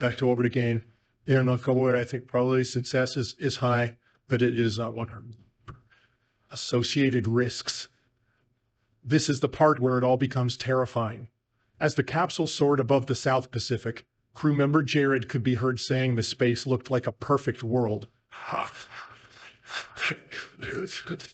back to orbit again. And on forward, I think probably success is high, but it is not 100. Associated risks. This is the part where it all becomes terrifying. As the capsule soared above the South Pacific, crew member Jared could be heard saying the space looked like a perfect world.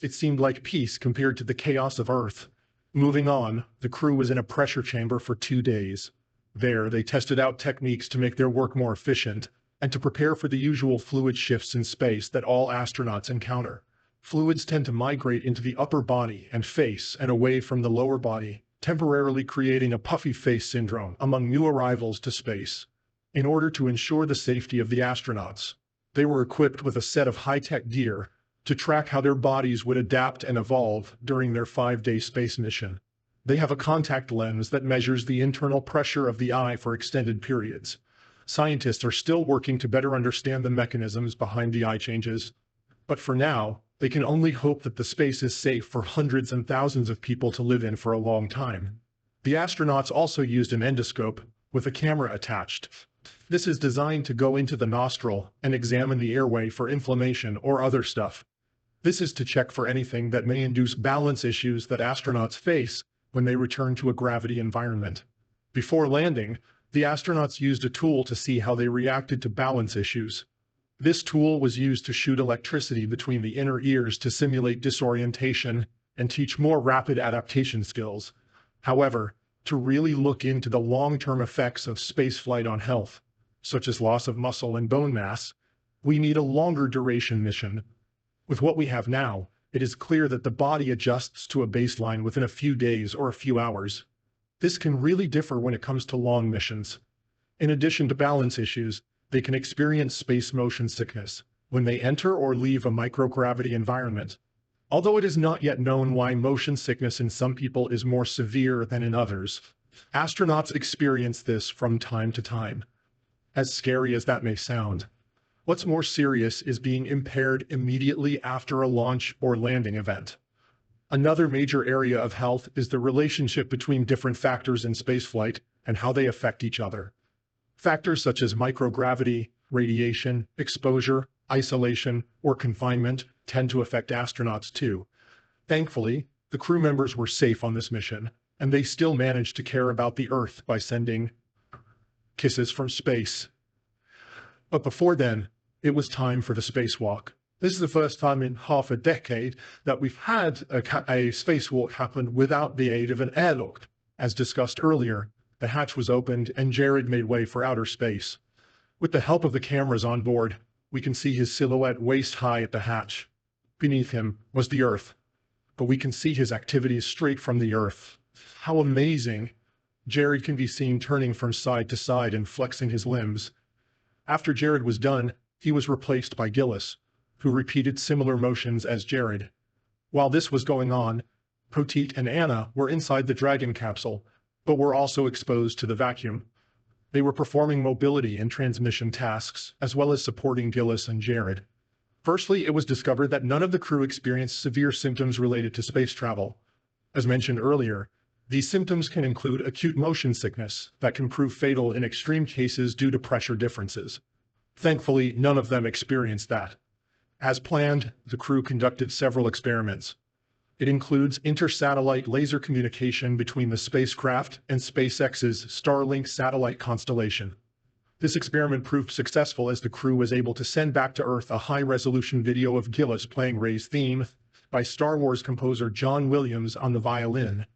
It seemed like peace compared to the chaos of Earth. Moving on, the crew was in a pressure chamber for 2 days. There, they tested out techniques to make their work more efficient and to prepare for the usual fluid shifts in space that all astronauts encounter. Fluids tend to migrate into the upper body and face and away from the lower body, temporarily creating a puffy face syndrome among new arrivals to space. In order to ensure the safety of the astronauts, they were equipped with a set of high-tech gear to track how their bodies would adapt and evolve during their 5-day space mission. They have a contact lens that measures the internal pressure of the eye for extended periods. Scientists are still working to better understand the mechanisms behind the eye changes, but for now, they can only hope that the space is safe for hundreds and thousands of people to live in for a long time. The astronauts also used an endoscope with a camera attached. This is designed to go into the nostril and examine the airway for inflammation or other stuff. This is to check for anything that may induce balance issues that astronauts face when they return to a gravity environment. Before landing, the astronauts used a tool to see how they reacted to balance issues. This tool was used to shoot electricity between the inner ears to simulate disorientation and teach more rapid adaptation skills. However, to really look into the long-term effects of spaceflight on health, such as loss of muscle and bone mass, we need a longer duration mission. With what we have now, it is clear that the body adjusts to a baseline within a few days or a few hours. This can really differ when it comes to long missions. In addition to balance issues, they can experience space motion sickness when they enter or leave a microgravity environment. Although it is not yet known why motion sickness in some people is more severe than in others, astronauts experience this from time to time. As scary as that may sound, what's more serious is being impaired immediately after a launch or landing event. Another major area of health is the relationship between different factors in spaceflight and how they affect each other. Factors such as microgravity, radiation, exposure, isolation, or confinement tend to affect astronauts too. Thankfully, the crew members were safe on this mission, and they still managed to care about the Earth by sending kisses from space. But before then, it was time for the spacewalk. This is the first time in half a decade that we've had a spacewalk happen without the aid of an airlock. As discussed earlier, the hatch was opened and Jared made way for outer space. With the help of the cameras on board, we can see his silhouette waist-high at the hatch. Beneath him was the Earth, but we can see his activities straight from the Earth. How amazing! Jared can be seen turning from side to side and flexing his limbs. After Jared was done, he was replaced by Gillis, who repeated similar motions as Jared. While this was going on, Poteet and Anna were inside the Dragon capsule, but were also exposed to the vacuum. They were performing mobility and transmission tasks, as well as supporting Gillis and Jared. Firstly, it was discovered that none of the crew experienced severe symptoms related to space travel. As mentioned earlier, these symptoms can include acute motion sickness that can prove fatal in extreme cases due to pressure differences. Thankfully, none of them experienced that. As planned, the crew conducted several experiments. It includes inter-satellite laser communication between the spacecraft and SpaceX's Starlink satellite constellation. This experiment proved successful as the crew was able to send back to Earth a high-resolution video of Gillis playing Rey's theme by Star Wars composer John Williams on the violin.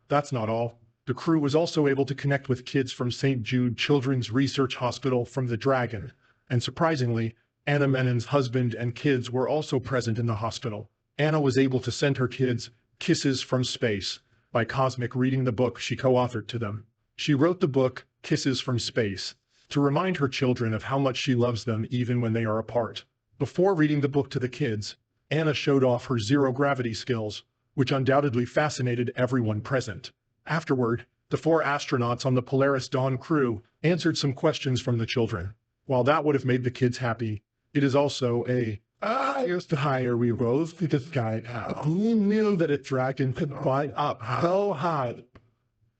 That's not all. The crew was also able to connect with kids from St. Jude Children's Research Hospital from the Dragon, and surprisingly, Anna Menon's husband and kids were also present in the hospital. Anna was able to send her kids Kisses from Space by Cosmic reading the book she co-authored to them. She wrote the book, Kisses from Space, to remind her children of how much she loves them even when they are apart. Before reading the book to the kids, Anna showed off her zero-gravity skills, which undoubtedly fascinated everyone present. Afterward, the 4 astronauts on the Polaris Dawn crew answered some questions from the children. While that would have made the kids happy, it is also here's the higher we rose to the sky. Who knew that a dragon could fly up so high?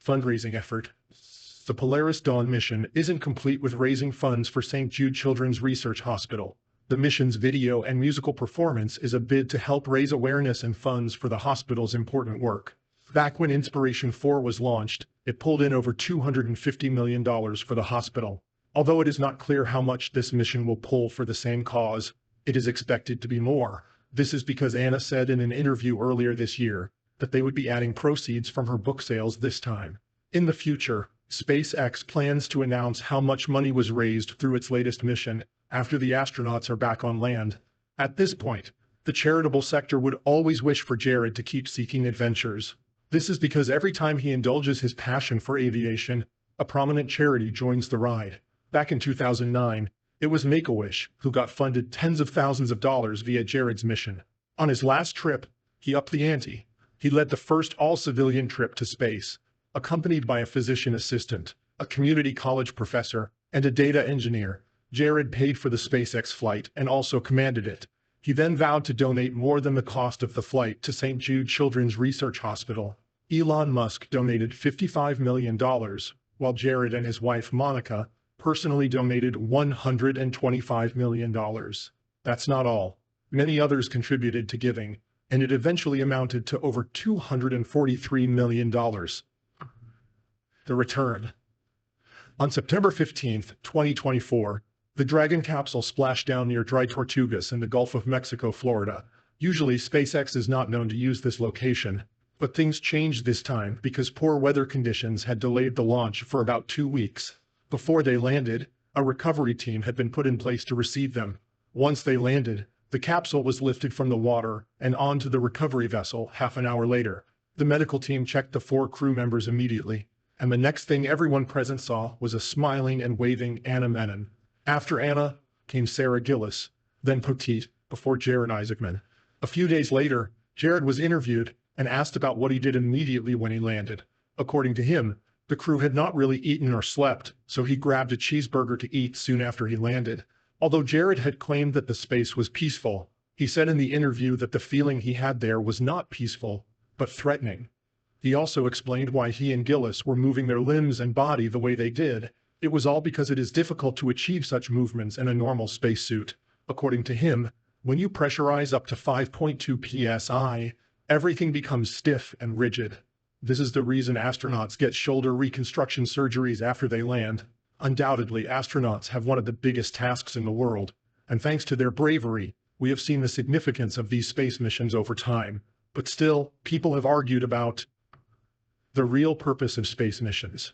Fundraising effort. the Polaris Dawn mission isn't complete with raising funds for St. Jude Children's Research Hospital. The mission's video and musical performance is a bid to help raise awareness and funds for the hospital's important work. Back when Inspiration 4 was launched, it pulled in over $250 million for the hospital. Although it is not clear how much this mission will pull for the same cause, it is expected to be more. This is because Anna said in an interview earlier this year that they would be adding proceeds from her book sales this time. In the future, SpaceX plans to announce how much money was raised through its latest mission after the astronauts are back on land. At this point, the charitable sector would always wish for Jared to keep seeking adventures. This is because every time he indulges his passion for aviation, a prominent charity joins the ride. Back in 2009, it was Make-A-Wish who got funded tens of thousands of dollars via Jared's mission. On his last trip, he upped the ante. He led the first all-civilian trip to space, accompanied by a physician assistant, a community college professor, and a data engineer. Jared paid for the SpaceX flight and also commanded it. He then vowed to donate more than the cost of the flight to St. Jude Children's Research Hospital. Elon Musk donated $55 million, while Jared and his wife Monica personally donated $125 million. That's not all. Many others contributed to giving, and it eventually amounted to over $243 million. The return. On September 15, 2024, the Dragon capsule splashed down near Dry Tortugas in the Gulf of Mexico, Florida. Usually, SpaceX is not known to use this location, but things changed this time because poor weather conditions had delayed the launch for about 2 weeks. Before they landed, a recovery team had been put in place to receive them. Once they landed, the capsule was lifted from the water and onto the recovery vessel half an hour later. The medical team checked the 4 crew members immediately, and the next thing everyone present saw was a smiling and waving Anna Menon. After Anna came Sarah Gillis, then Poteet, before Jared Isaacman. A few days later, Jared was interviewed and asked about what he did immediately when he landed. According to him, the crew had not really eaten or slept, so he grabbed a cheeseburger to eat soon after he landed. Although Jared had claimed that the space was peaceful, he said in the interview that the feeling he had there was not peaceful, but threatening. He also explained why he and Gillis were moving their limbs and body the way they did. It was all because it is difficult to achieve such movements in a normal spacesuit. According to him, when you pressurize up to 5.2 psi, everything becomes stiff and rigid. This is the reason astronauts get shoulder reconstruction surgeries after they land. Undoubtedly, astronauts have one of the biggest tasks in the world, and thanks to their bravery, we have seen the significance of these space missions over time. But still, people have argued about the real purpose of space missions.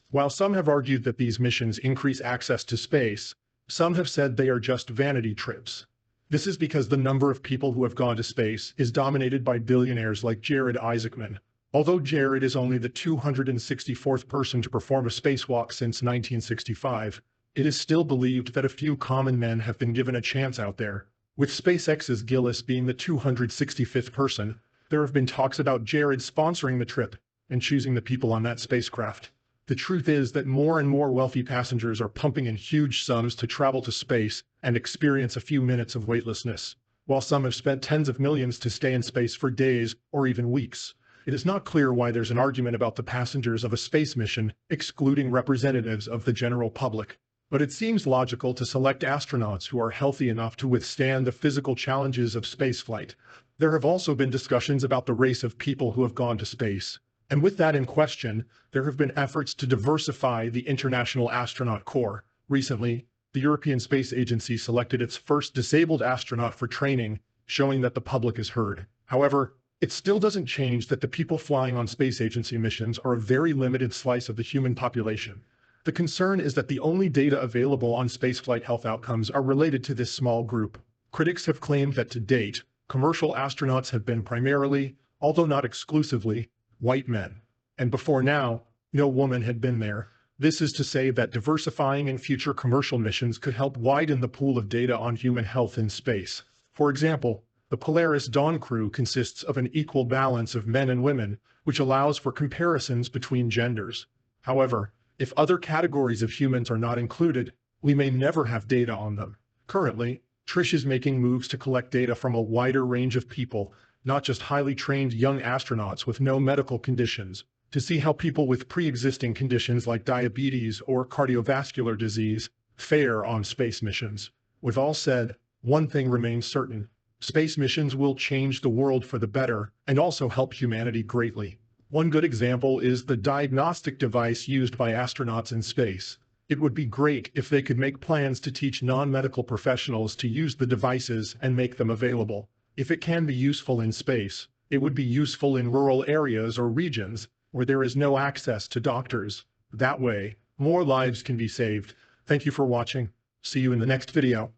While some have argued that these missions increase access to space, some have said they are just vanity trips. This is because the number of people who have gone to space is dominated by billionaires like Jared Isaacman. Although Jared is only the 264th person to perform a spacewalk since 1965, it is still believed that a few common men have been given a chance out there. With SpaceX's Gillis being the 265th person, there have been talks about Jared sponsoring the trip and choosing the people on that spacecraft. The truth is that more and more wealthy passengers are pumping in huge sums to travel to space and experience a few minutes of weightlessness, while some have spent tens of millions to stay in space for days or even weeks. It is not clear why there's an argument about the passengers of a space mission excluding representatives of the general public, but it seems logical to select astronauts who are healthy enough to withstand the physical challenges of spaceflight. There have also been discussions about the race of people who have gone to space. And with that in question, there have been efforts to diversify the International Astronaut Corps. Recently, the European Space Agency selected its first disabled astronaut for training, showing that the public is heard. However, it still doesn't change that the people flying on space agency missions are a very limited slice of the human population. The concern is that the only data available on spaceflight health outcomes are related to this small group. Critics have claimed that to date, commercial astronauts have been primarily, although not exclusively, white men. And before now, no woman had been there. This is to say that diversifying in future commercial missions could help widen the pool of data on human health in space. For example, the Polaris Dawn crew consists of an equal balance of men and women, which allows for comparisons between genders. However, if other categories of humans are not included, we may never have data on them. Currently, Trish is making moves to collect data from a wider range of people, not just highly trained young astronauts with no medical conditions. to see how people with pre-existing conditions like diabetes or cardiovascular disease fare on space missions. With all said, one thing remains certain. Space missions will change the world for the better and also help humanity greatly. One good example is the diagnostic device used by astronauts in space. It would be great if they could make plans to teach non-medical professionals to use the devices and make them available. If it can be useful in space, it would be useful in rural areas or regions where there is no access to doctors. That way, more lives can be saved. Thank you for watching. See you in the next video.